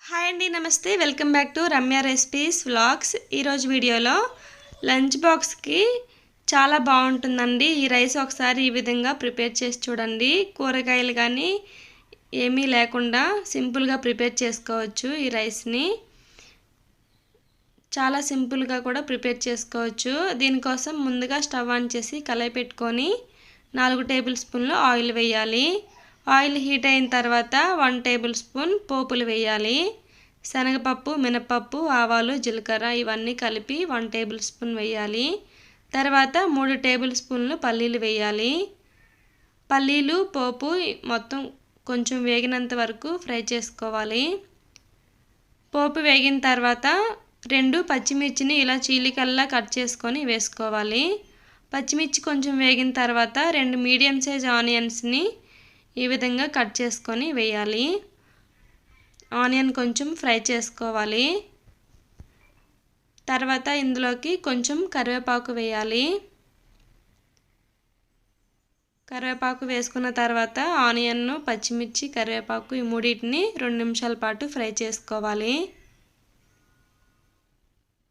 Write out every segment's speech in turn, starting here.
Hi అండి, నమస్తే. Welcome back to Ramya recipes vlogs. ఈరోజు వీడియోలో లంచ్ బాక్స్కి చాలా బాగుంటుందండి ఈ రైస్. ఒకసారి ఈ విధంగా ప్రిపేర్ చేసి చూడండి. కూరగాయలు కానీ ఏమీ లేకుండా సింపుల్గా ప్రిపేర్ చేసుకోవచ్చు. ఈ రైస్ని చాలా సింపుల్గా కూడా ప్రిపేర్ చేసుకోవచ్చు. దీనికోసం ముందుగా స్టవ్ ఆన్ చేసి కళాయి పెట్టుకొని 4 టేబుల్ స్పూన్లు ఆయిల్ వేయాలి. ఆయిల్ హీట్ అయిన తర్వాత 1 టేబుల్ స్పూన్ పోపులు వేయాలి. శనగపప్పు, మినపప్పు, ఆవాలు, జీలకర్ర ఇవన్నీ కలిపి 1 టేబుల్ స్పూన్ వేయాలి. తర్వాత 3 టేబుల్ స్పూన్లు పల్లీలు వేయాలి. పల్లీలు పోపు మొత్తం కొంచెం వేగినంత వరకు ఫ్రై చేసుకోవాలి. పోపు వేగిన తర్వాత 2 పచ్చిమిర్చిని ఇలా చీలికల్లా కట్ చేసుకొని వేసుకోవాలి. పచ్చిమిర్చి కొంచెం వేగిన తర్వాత 2 మీడియం సైజ్ ఆనియన్స్ని ఈ విధంగా కట్ చేసుకొని వేయాలి. ఆనియన్ కొంచెం ఫ్రై చేసుకోవాలి. తర్వాత ఇందులోకి కొంచెం కరివేపాకు వేయాలి. కరివేపాకు వేసుకున్న తర్వాత ఆనియన్ను, పచ్చిమిర్చి, కరివేపాకు ఈ మూడింటిని 2 నిమిషాల పాటు ఫ్రై చేసుకోవాలి.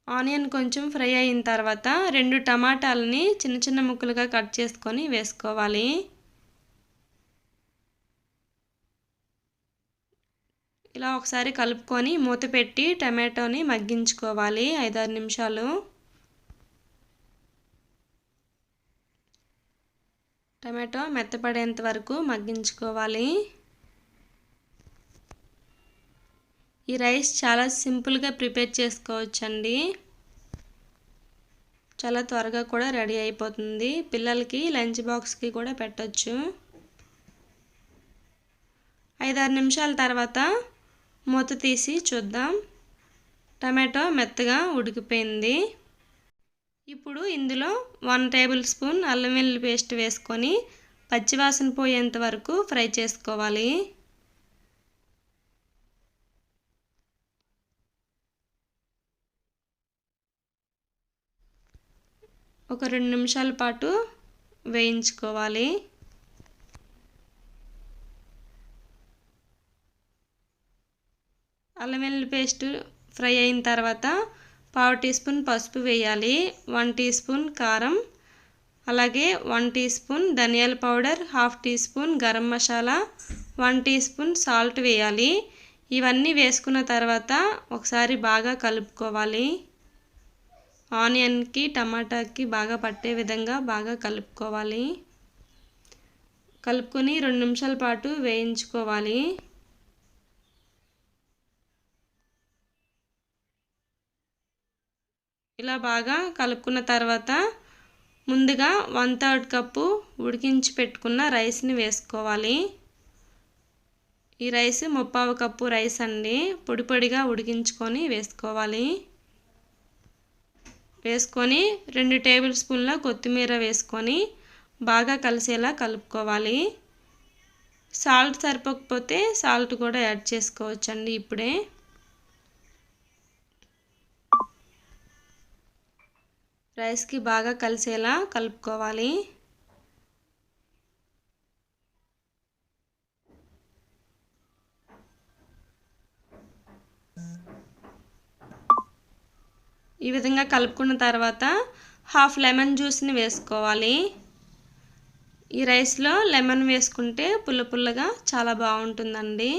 ఆనియన్ కొంచెం ఫ్రై అయిన తర్వాత 2 టమాటాలని చిన్న చిన్న ముక్కలుగా కట్ చేసుకొని వేసుకోవాలి. ఇలా ఒకసారి కలుపుకొని మూత పెట్టి టమాటోని మగ్గించుకోవాలి 5-6 నిమిషాలు. టమాటో మెత్తపడేంత వరకు మగ్గించుకోవాలి. ఈ రైస్ చాలా సింపుల్గా ప్రిపేర్ చేసుకోవచ్చండి. చాలా త్వరగా కూడా రెడీ అయిపోతుంది. పిల్లలకి లంచ్ బాక్స్కి కూడా పెట్టొచ్చు. 5-6 నిమిషాల తర్వాత మూత తీసి చూద్దాం. టమాటో మెత్తగా ఉడికిపోయింది. ఇప్పుడు ఇందులో 1 టేబుల్ స్పూన్ అల్లం వెల్లుల్లి పేస్ట్ వేసుకొని పచ్చివాసన పోయేంత వరకు ఫ్రై చేసుకోవాలి. ఒక 2 నిమిషాల పాటు వేయించుకోవాలి. అల్లం వెల్లుల్లి పేస్ట్ ఫ్రై అయిన తర్వాత 1/2 టీ స్పూన్ పసుపు వేయాలి. 1 టీ స్పూన్ కారం, అలాగే 1 టీ స్పూన్ ధనియాల powder, 1/2 teaspoon garam masala, 1 teaspoon salt వేయాలి. ఇవన్నీ వేసుకున్న తర్వాత ఒకసారి బాగా కలుపుకోవాలి. ఆనియన్కి, టమాటాకి బాగా పట్టే విధంగా బాగా కలుపుకోవాలి. కలుపుకొని 2 నిమిషాల పాటు వేయించుకోవాలి. ఇలా బాగా కలుపుకున్న తర్వాత ముందుగా 1/3 కప్పు ఉడికించి పెట్టుకున్న రైస్ని వేసుకోవాలి. ఈ రైస్ 3/4 కప్పు రైస్ అండి. పొడి పొడిగా ఉడికించుకొని వేసుకోవాలి. వేసుకొని 2 టేబుల్ స్పూన్ల కొత్తిమీర వేసుకొని బాగా కలిసేలా కలుపుకోవాలి. సాల్ట్ సరిపోకపోతే సాల్ట్ కూడా యాడ్ చేసుకోవచ్చండి ఇప్పుడే. రైస్కి బాగా కలిసేలా కలుపుకోవాలి. ఈ విధంగా కలుపుకున్న తర్వాత 1/2 లెమన్ జ్యూస్ని వేసుకోవాలి. ఈ రైస్లో లెమన్ వేసుకుంటే పుల్ల పుల్లగా చాలా బాగుంటుందండి.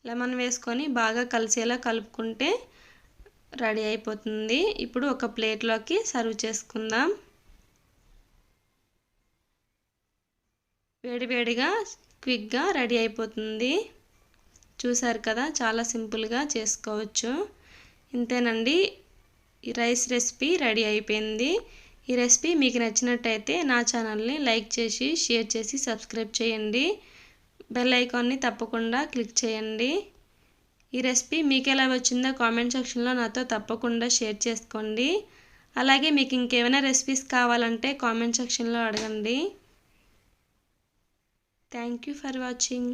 లెమన్ వేసుకొని బాగా కలిసేలా కలుపుకుంటే రెడీ అయిపోతుంది. ఇప్పుడు ఒక ప్లేట్లోకి సర్వ్ చేసుకుందాం. వేడివేడిగా క్విక్గా రెడీ అయిపోతుంది. చూసారు కదా, చాలా సింపుల్గా చేసుకోవచ్చు. ఇంతేనండి, ఈ రైస్ రెసిపీ రెడీ అయిపోయింది. ఈ రెసిపీ మీకు నచ్చినట్టయితే నా ఛానల్ని లైక్ చేసి, షేర్ చేసి, సబ్స్క్రైబ్ చేయండి. బెల్ ఐకాన్ని తప్పకుండా క్లిక్ చేయండి. ఈ రెసిపీ మీకు ఎలా వచ్చిందో కామెంట్ సెక్షన్లో నాతో తప్పకుండా షేర్ చేసుకోండి. అలాగే మీకు ఇంకేమైనా రెసిపీస్ కావాలంటే కామెంట్ సెక్షన్లో అడగండి. Thank you for watching.